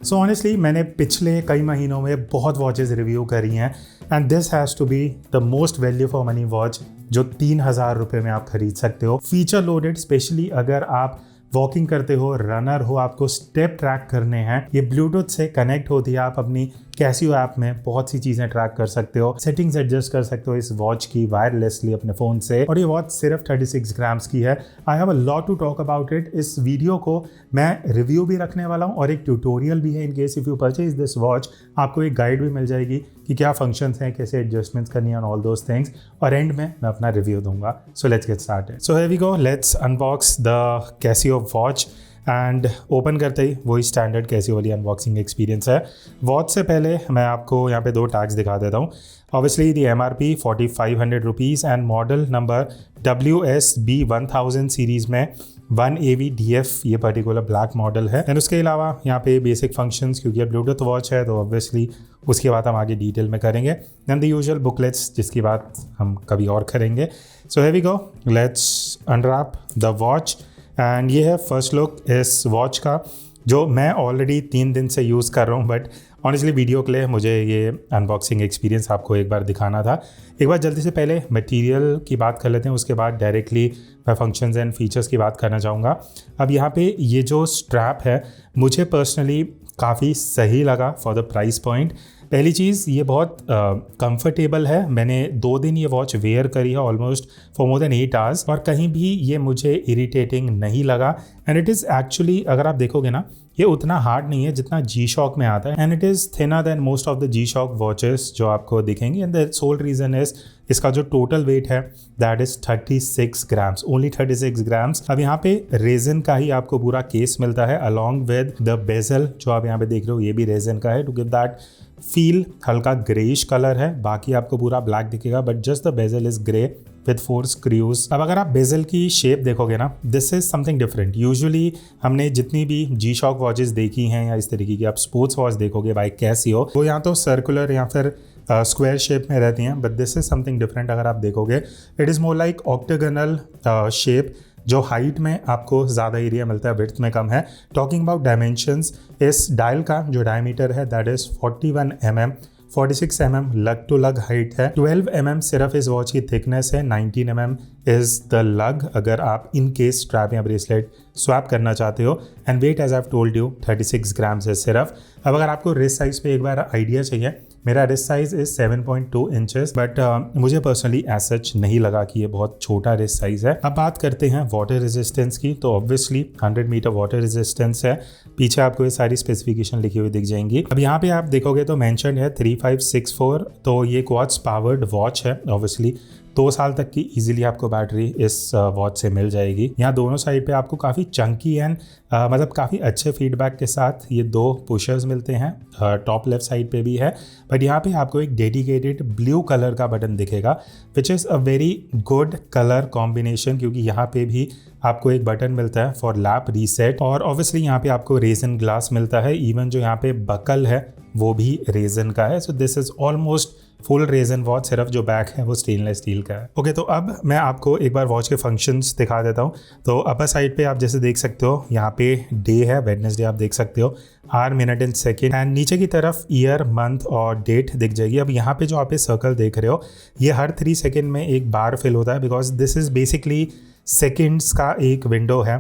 So honestly मैंने पिछले कई महीनों में बहुत वॉचेस रिव्यू करी हैं and this has to be the most value for money watch जो 3,000 रुपये में आप खरीद सकते हो। फीचर लोडेड, स्पेशली अगर आप वॉकिंग करते हो, रनर हो, आपको स्टेप ट्रैक करने हैं। ये ब्लूटूथ से कनेक्ट होती है, आप अपनी कैसियो ऐप में बहुत सी चीज़ें ट्रैक कर सकते हो, सेटिंग्स एडजस्ट कर सकते हो इस वॉच की वायरलेसली अपने फ़ोन से। और ये वॉच सिर्फ 36 ग्राम्स की है। I have a lot to talk about it. इस वीडियो को मैं रिव्यू भी रखने वाला हूँ और एक ट्यूटोरियल भी है। In case if you purchase this watch आपको एक गाइड भी मिल जाएगी कि क्या फंक्शंस हैं, कैसे एडजस्टमेंट्स करनी है, ऑल दोज थिंग्स। और एंड में मैं अपना रिव्यू दूंगा। So let's get started. So here we go, let's unbox the Casio watch and open करते ही वही स्टैंडर्ड कैसियो वाली अनबॉक्सिंग एक्सपीरियंस है। वॉच से पहले मैं आपको यहाँ पे 2 टैग्स दिखा देता हूँ। Obviously the MRP 4,500 rupees and model number WSB1000 series में 1AV-DF ये पर्टिकुलर ब्लैक मॉडल है। एंड उसके अलावा यहाँ पे बेसिक फंक्शंस, क्योंकि ये ब्लूटूथ वॉच है तो ऑब्वियसली उसकी बात हम आगे डिटेल में करेंगे। एंड द यूजुअल बुकलेट्स जिसकी बात हम कभी और करेंगे। So here we go, let's unwrap the watch. And ये है फर्स्ट लुक इस वॉच का, जो मैं ऑलरेडी 3 दिन से यूज़ कर रहा हूँ, बट ऑनेस्टली वीडियो के लिए मुझे ये अनबॉक्सिंग एक्सपीरियंस आपको एक बार दिखाना था। एक बार जल्दी से पहले मटेरियल की बात कर लेते हैं, उसके बाद डायरेक्टली मैं फंक्शंस एंड फीचर्स की बात करना चाहूँगा। अब यहाँ पे ये जो स्ट्रैप है मुझे पर्सनली काफ़ी सही लगा फॉर द प्राइस पॉइंट। पहली चीज़, ये बहुत कंफर्टेबल है। मैंने 2 दिन ये वॉच वेयर करी है almost for more than 8 hours और कहीं भी ये मुझे इरिटेटिंग नहीं लगा। एंड इट इज़ एक्चुअली, अगर आप देखोगे ना, ये उतना हार्ड नहीं है जितना G-Shock में आता है। And it is thinner than most of the G-Shock watches जो आपको दिखेंगी। And the soul reason is इसका जो टोटल वेट है that is 36 grams, only 36 grams. अब यहाँ पे रेजन का ही आपको पूरा केस मिलता है अलॉन्ग विद द बेजल, जो आप यहाँ पे देख रहे हो ये भी रेजन का है टू गिव दैट फील। हल्का ग्रेइश कलर है, बाकी आपको पूरा ब्लैक दिखेगा, but just the bezel is grey with 4 screws. अब अगर आप बेजल की शेप देखोगे ना, this is something different. Usually हमने जितनी भी G-Shock वॉचेस देखी हैं या इस तरीके की आप स्पोर्ट्स वॉच देखोगे बाय कैसियो, वो या तो सर्कुलर या फिर स्क्वायर शेप में रहती हैं, but this is something different. अगर आप देखोगे it is more like octagonal shape, जो हाइट में आपको ज़्यादा एरिया मिलता है, विड्थ में कम है। टॉकिंग अबाउट डायमेंशंस, इस डायल का जो डायमीटर है दैट इज़ 41 mm, 46 mm लग टू लग हाइट है, 12 mm सिर्फ इस वॉच की थिकनेस है, 19 mm इज़ द लग अगर आप इन केस स्ट्रैप या ब्रेसलेट स्वैप करना चाहते हो। And weight as I have told you 36 grams है सिर्फ। अब अगर आपको रिस्ट साइज़ पे एक बार आइडिया चाहिए, मेरा wrist size is 7.2 inches, but मुझे पर्सनली एज सच नहीं लगा कि ये बहुत छोटा रिस्ट साइज़ है। अब बात करते हैं वाटर रेजिस्टेंस की, तो ऑब्वियसली 100 मीटर वाटर रेजिस्टेंस है। पीछे आपको ये सारी स्पेसिफिकेशन लिखी हुई दिख जाएंगी। अब यहाँ पे आप देखोगे तो मेंशन है 3564, तो ये क्वार्ट्ज पावर्ड वॉच है। ऑब्वियसली 2 साल तक की इजीली आपको बैटरी इस वॉच से मिल जाएगी। यहाँ दोनों साइड पे आपको काफ़ी चंकी एंड मतलब काफ़ी अच्छे फीडबैक के साथ ये 2 पुशर्स मिलते हैं। टॉप लेफ्ट साइड पे भी है, बट यहाँ पे आपको एक डेडिकेटेड ब्लू कलर का बटन दिखेगा, which is a very good colour combination, क्योंकि यहाँ पे भी आपको एक बटन मिलता है फॉर लैप रीसेट। और ऑब्वियसली यहाँ पे आपको रेजन ग्लास मिलता है, इवन जो यहाँ पे बकल है वो भी रेजन का है। So this is almost full resin watch, सिर्फ जो बैक है वो स्टेनलेस स्टील का है। ओके, तो अब मैं आपको एक बार वॉच के फंक्शंस दिखा देता हूँ। तो अपर साइड पे आप जैसे देख सकते हो यहाँ पे डे है, वेडनेसडे आप देख सकते हो, hour, minute and second. And नीचे की तरफ ईयर, मंथ और डेट दिख जाएगी। अब यहाँ पे जो आप सर्कल देख रहे हो ये हर 3 सेकेंड में एक बार फिल होता है, because this is basically seconds का एक विंडो है।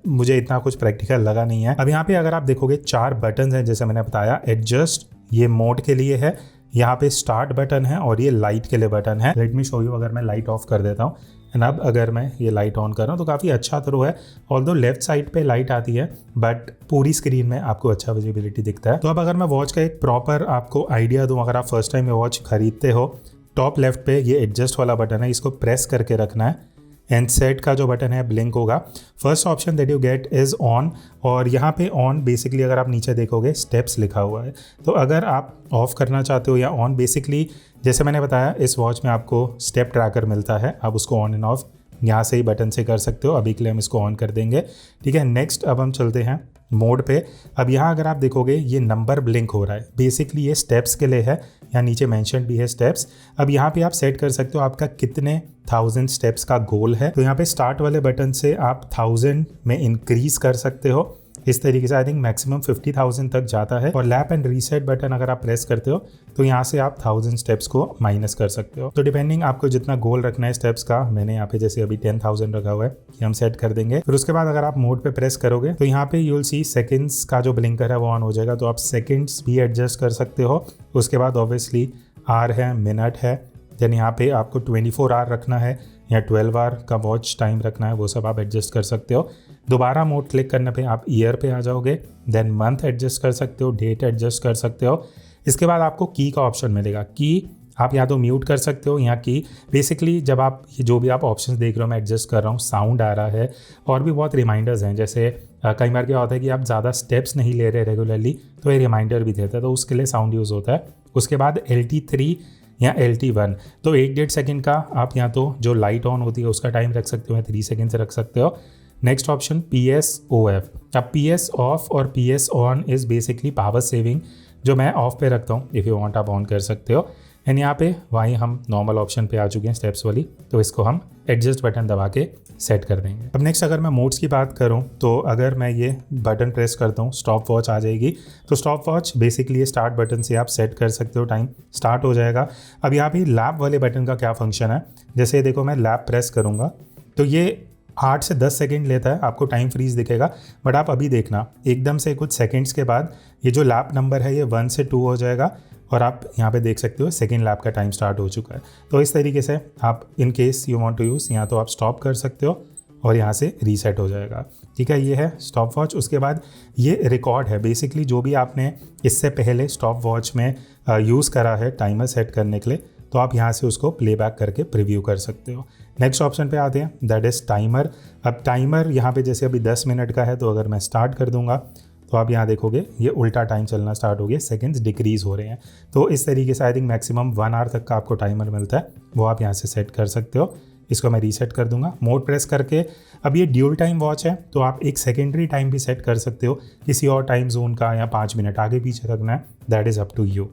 मुझे इतना कुछ प्रैक्टिकल लगा नहीं है। अब यहाँ पे अगर आप देखोगे 4 बटन हैं, जैसे मैंने बताया। एडजस्ट ये मोड के लिए है, यहाँ पे स्टार्ट बटन है और ये लाइट के लिए बटन है। लेट मी शो यू, अगर मैं लाइट ऑफ कर देता हूँ एंड अब अगर मैं ये लाइट ऑन कर रहा हूँ तो काफ़ी अच्छा थ्रो है। ऑल्दो लेफ्ट साइड पे लाइट आती है, बट पूरी स्क्रीन में आपको अच्छा विजिबिलिटी दिखता है। तो अब अगर मैं वॉच का एक प्रॉपर आपको आइडिया दूँ, अगर आप फर्स्ट टाइम ये वॉच खरीदते हो, टॉप लेफ्ट पे ये एडजस्ट वाला बटन है, इसको प्रेस करके रखना है एंड सेट का जो बटन है ब्लिंक होगा। First option that you get is on, और यहाँ पे ऑन बेसिकली अगर आप नीचे देखोगे स्टेप्स लिखा हुआ है। तो अगर आप ऑफ करना चाहते हो या ऑन, बेसिकली जैसे मैंने बताया इस वॉच में आपको स्टेप ट्रैकर मिलता है, आप उसको ऑन एंड ऑफ यहाँ से ही बटन से कर सकते हो। अभी के लिए हम इसको ऑन कर देंगे, ठीक है। नेक्स्ट अब हम चलते हैं मोड पे। अब यहाँ अगर आप देखोगे ये नंबर ब्लिंक हो रहा है, बेसिकली ये स्टेप्स के लिए है, यहाँ नीचे मेंशन भी है स्टेप्स। अब यहाँ पे आप सेट कर सकते हो आपका कितने 1000 स्टेप्स का गोल है। तो यहाँ पे स्टार्ट वाले बटन से आप 1000 में इंक्रीज कर सकते हो इस तरीके से आई थिंक मैक्सिमम 50,000 तक जाता है। और लैप एंड रीसेट बटन अगर आप प्रेस करते हो तो यहाँ से आप 1000 स्टेप्स को माइनस कर सकते हो। तो डिपेंडिंग आपको जितना गोल रखना है स्टेप्स का, मैंने यहाँ पे जैसे अभी 10,000 रखा हुआ है कि हम सेट कर देंगे। फिर उसके बाद अगर आप मोड पे प्रेस करोगे तो यहाँ पे यू विल सी सेकंड्स का जो ब्लिंकर है वो ऑन हो जाएगा, तो आप सेकंड्स भी एडजस्ट कर सकते हो। उसके बाद ऑब्वियसली आर है, मिनट है, देन यहाँ पे आपको 24 आवर रखना है या 12 आवर का वॉच टाइम रखना है, वो सब आप एडजस्ट कर सकते हो। दोबारा मोड क्लिक करने पे आप ईयर पे आ जाओगे, देन मंथ एडजस्ट कर सकते हो, डेट एडजस्ट कर सकते हो। इसके बाद आपको की का ऑप्शन मिलेगा। की आप या तो म्यूट कर सकते हो या की बेसिकली जब आप जो भी आप ऑप्शंस देख रहे हो मैं एडजस्ट कर रहा हूँ, साउंड आ रहा है और भी बहुत रिमाइंडर्स हैं। जैसे कई बार क्या होता है कि आप ज़्यादा स्टेप्स नहीं ले रहे रेगुलरली, तो ये रिमाइंडर भी देता है, तो उसके लिए साउंड यूज़ होता है। उसके बाद LT3 या LT1, तो 1-1.5 सेकेंड का आप या तो जो लाइट ऑन होती है उसका टाइम रख सकते हो या 3 सेकेंड से रख सकते हो। Next option PSOF। अब PS ऑफ और PS on is basically power saving, जो मैं ऑफ पे रखता हूँ, इफ़ यू वांट आप ऑन कर सकते हो। एंड यहाँ पे वहीं हम नॉर्मल ऑप्शन पे आ चुके हैं स्टेप्स वाली, तो इसको हम एडजस्ट बटन दबा के सेट कर देंगे। अब नेक्स्ट अगर मैं मोड्स की बात करूँ तो अगर मैं ये बटन प्रेस करता हूँ स्टॉप वॉच आ जाएगी। तो stop watch basically start button से आप सेट कर सकते हो, टाइम स्टार्ट हो जाएगा। अब यहाँ पे लैप वाले बटन का क्या फंक्शन है, जैसे देखो मैं लैप प्रेस करूँगा तो ये 8 से 10 सेकंड लेता है, आपको टाइम फ्रीज दिखेगा। बट आप अभी देखना एकदम से कुछ सेकंड्स के बाद ये जो लैप नंबर है ये 1 से 2 हो जाएगा और आप यहाँ पे देख सकते हो सेकंड लैप का टाइम स्टार्ट हो चुका है। तो इस तरीके से आप in case you want to use यहाँ तो आप स्टॉप कर सकते हो और यहाँ से रीसेट हो जाएगा। ठीक है, ये है स्टॉप वॉच। उसके बाद ये रिकॉर्ड है, बेसिकली जो भी आपने इससे पहले स्टॉप वॉच में यूज़ करा है टाइमर सेट करने के लिए, तो आप यहाँ से उसको प्लेबैक करके प्रीव्यू कर सकते हो। नेक्स्ट ऑप्शन पे आते हैं, दैट इज़ टाइमर। अब टाइमर यहाँ पे जैसे अभी 10 मिनट का है, तो अगर मैं स्टार्ट कर दूंगा तो आप यहाँ देखोगे ये उल्टा टाइम चलना स्टार्ट हो गया, सेकंड्स डिक्रीज़ हो रहे हैं। तो इस तरीके से आई थिंक मैक्सिमम 1 आवर तक का आपको टाइमर मिलता है, वो आप यहाँ से सेट कर सकते हो। इसको मैं रीसेट कर दूंगा मोड प्रेस करके। अब ये ड्यूल टाइम वॉच है, तो आप एक सेकेंडरी टाइम भी सेट कर सकते हो किसी और टाइम जोन का, या 5 मिनट आगे पीछे रखना है, that is up to you.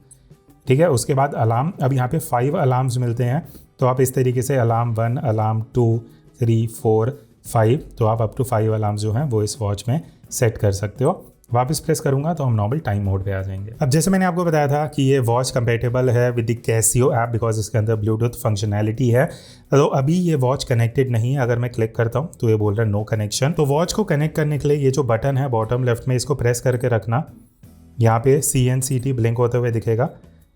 ठीक है, उसके बाद अलार्म। अब यहाँ पे 5 अलार्म्स मिलते हैं, तो आप इस तरीके से अलार्म 1, अलार्म 2, 3, 4, 5, तो आप अप टू 5 अलार्म्स जो हैं वो इस वॉच में सेट कर सकते हो। वापस प्रेस करूंगा तो हम नॉर्मल टाइम मोड पे आ जाएंगे। अब जैसे मैंने आपको बताया था कि ये वॉच कंपेटेबल है with the Casio app, because इसके अंदर ब्लूटूथ फंक्शनैलिटी है। तो अभी ये वॉच कनेक्टेड नहीं है। अगर मैं क्लिक करता हूँ तो ये बोल रहा है नो कनेक्शन। तो वॉच को कनेक्ट करने के लिए ये जो बटन है बॉटम लेफ्ट में, इसको प्रेस करके रखना। यहाँ पे CNCT ब्लिंक होते हुए दिखेगा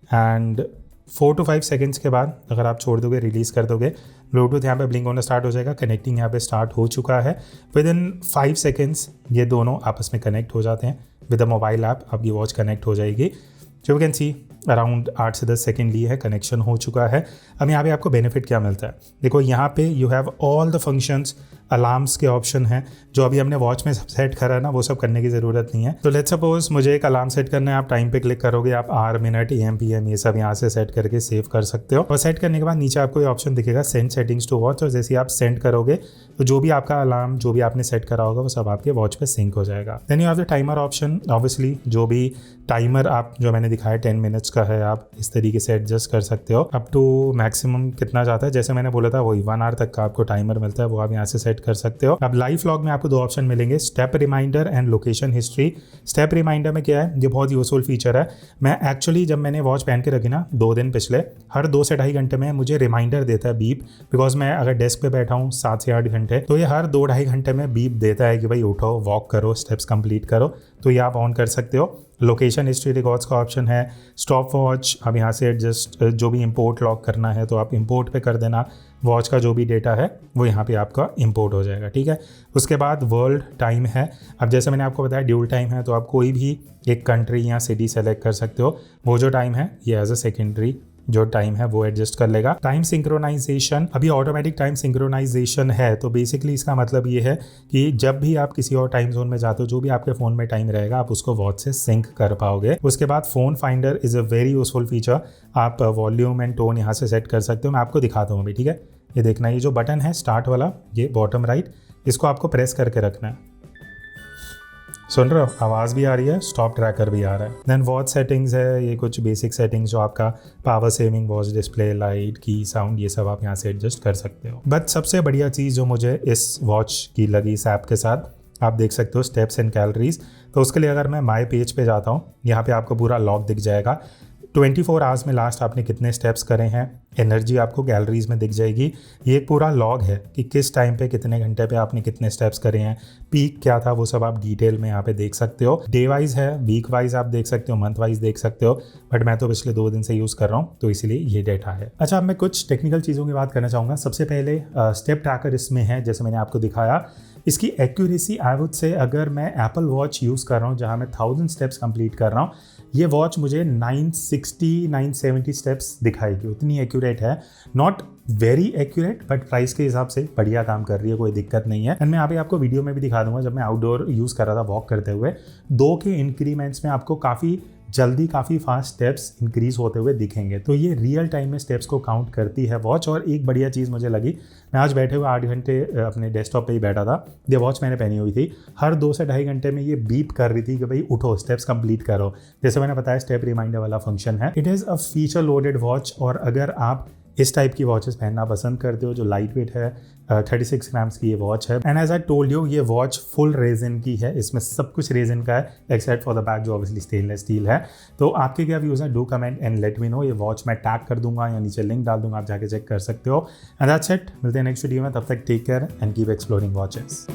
एंड 4 to 5 सेकेंड्स के बाद अगर आप छोड़ दोगे, रिलीज़ कर दोगे, ब्लूटूथ यहाँ पे ब्लिंक होना स्टार्ट हो जाएगा। कनेक्टिंग यहाँ पे स्टार्ट हो चुका है। विद इन 5 सेकेंड्स ये दोनों आपस में कनेक्ट हो जाते हैं। विद अ मोबाइल ऐप आपकी वॉच कनेक्ट हो जाएगी। जो यू कैन सी अराउंड 8 से 10 सेकेंड लिए है, कनेक्शन हो चुका है। अब यहाँ पे आपको बेनिफिट क्या मिलता है, देखो यहाँ पे you have all the functions. Alarms के ऑप्शन हैं जो अभी हमने वॉच में सेट करा है ना, वो सब करने की ज़रूरत नहीं है। तो लेट्स सपोज मुझे एक अलार्म सेट करना है, आप टाइम पे क्लिक करोगे, आप आवर, मिनट, AM, PM ये सब यहाँ से सेट करके सेव कर सकते हो। और सेट करने के बाद नीचे आपको ये ऑप्शन दिखेगा सेंड सेटिंग्स टू वॉच, और जैसे आप सेंड करोगे तो जो भी आपका अलार्म, जो भी आपने सेट करा होगा, वो सब आपके वॉच पे सिंक हो जाएगा। Then you have the timer option. Obviously जो भी टाइमर आप जो मैंने दिखाया 10 मिनट्स का है, आप इस तरीके से एडजस्ट कर सकते हो। अप टू मैक्सिमम कितना जाता है, जैसे मैंने बोला था वही 1 आवर तक का आपको टाइमर मिलता है, वो आप यहाँ से सेट कर सकते हो। अब लाइव व्लॉग में आपको 2 ऑप्शन मिलेंगे, step reminder and location history. Step reminder में क्या है, ये बहुत यूजफुल फीचर है। मैं एक्चुअली जब मैंने वॉच पहन के रखी ना 2 दिन पिछले, हर 2 से 2.5 घंटे में मुझे रिमाइंडर देता है बीप, बिकॉज मैं अगर डेस्क पे बैठा हूँ 7 से 8 घंटे, तो ये हर 2-2.5 घंटे में बीप देता है कि भाई उठो, वॉक करो, स्टेप्स कंप्लीट करो। तो ये आप ऑन कर सकते हो। लोकेशन हिस्ट्री रिकॉर्ड्स का ऑप्शन है। स्टॉप वॉच, अब यहाँ से एडजस्ट जो भी इंपोर्ट लॉक करना है तो आप इंपोर्ट पे कर देना, वॉच का जो भी डेटा है वो यहाँ पे आपका इंपोर्ट हो जाएगा। ठीक है, उसके बाद वर्ल्ड टाइम है। अब जैसे मैंने आपको बताया ड्यूल टाइम है, तो आप कोई भी एक कंट्री या सिटी सेलेक्ट कर सकते हो। वो जो टाइम है ये एज अ सेकेंडरी जो टाइम है वो एडजस्ट कर लेगा। टाइम सिंक्रोनाइजेशन, अभी ऑटोमेटिक टाइम सिंक्रोनाइजेशन है, तो बेसिकली इसका मतलब ये है कि जब भी आप किसी और टाइम जोन में जाते हो, जो भी आपके फ़ोन में टाइम रहेगा आप उसको वॉच से सिंक कर पाओगे। उसके बाद phone finder is a very useful feature. आप वॉल्यूम एंड टोन यहाँ से सेट कर सकते हो। मैं आपको दिखाता हूँ अभी। ठीक है, ये देखना, ये जो बटन है स्टार्ट वाला, ये बॉटम राइट, इसको आपको प्रेस करके रखना है। सुन रहे हो, आवाज़ भी आ रही है, स्टॉप ट्रैकर भी आ रहा है। देन वॉच सेटिंग्स है, ये कुछ बेसिक सेटिंग्स जो आपका power saving, watch display, light, की, साउंड, ये सब आप यहाँ से एडजस्ट कर सकते हो। बट सबसे बढ़िया चीज़ जो मुझे इस वॉच की लगी, इस ऐप के साथ, आप देख सकते हो स्टेप्स एंड कैलोरीज। तो उसके लिए अगर मैं माई पेज पे जाता हूँ, यहाँ पे आपको पूरा लॉग दिख जाएगा। 24 आवर्स में लास्ट आपने कितने स्टेप्स करे हैं, एनर्जी आपको कैलोरीज में दिख जाएगी। ये एक पूरा लॉग है कि किस टाइम पे कितने घंटे पे आपने कितने स्टेप्स करे हैं, पीक क्या था, वो सब आप डिटेल में यहाँ पे देख सकते हो। डे वाइज है, वीक वाइज आप देख सकते हो, मंथ वाइज देख सकते हो, बट मैं तो पिछले 2 दिन से यूज़ कर रहा हूँ तो इसीलिए ये डेटा है। अच्छा, अब मैं कुछ टेक्निकल चीज़ों की बात करना चाहूँगा। सबसे पहले स्टेप ट्रैकर इसमें है, जैसे मैंने आपको दिखाया। इसकी एक्यूरेसी आई वुड से, अगर मैं एप्पल वॉच यूज़ कर रहा हूँ जहाँ मैं 1000 स्टेप्स कंप्लीट कर रहा हूँ, ये वॉच मुझे 960-970 स्टेप्स दिखाएगी। उतनी एक्यूरेट है, not very accurate but price के हिसाब से बढ़िया काम कर रही है, कोई दिक्कत नहीं है। एंड मैं यहाँ पे आपको वीडियो में भी दिखा दूंगा, जब मैं आउटडोर यूज़ कर रहा था वॉक करते हुए, 2 के इंक्रीमेंट्स में आपको काफ़ी जल्दी काफ़ी फास्ट स्टेप्स इंक्रीज होते हुए दिखेंगे। तो ये रियल टाइम में स्टेप्स को काउंट करती है वॉच। और एक बढ़िया चीज़ मुझे लगी, मैं आज बैठे हुए 8 घंटे अपने डेस्कटॉप पे ही बैठा था, ये वॉच मैंने पहनी हुई थी, हर 2 से ढाई घंटे में ये बीप कर रही थी कि भाई उठो, स्टेप्स कंप्लीट करो। जैसे मैंने बताया, स्टेप रिमाइंडर वाला फंक्शन है। It is a feature loaded watch. और अगर आप इस टाइप की वॉचेस पहनना पसंद करते हो जो लाइट वेट है, 36 ग्राम्स की ये वॉच है। And as I told you, ये वॉच फुल रेजिन की है, इसमें सब कुछ रेजिन का है एक्सेप्ट फॉर द बैक जो ऑब्वियसली स्टेनलेस स्टील है। तो आपके क्या व्यूज़ हैं, do comment and let me know. ये वॉच मैं टैग कर दूंगा या नीचे लिंक डाल दूंगा, आप जाके चेक कर सकते हो। एंड दैट्स इट, मिलते हैं नेक्स्ट वीडियो में, तब तक take care and keep exploring watches.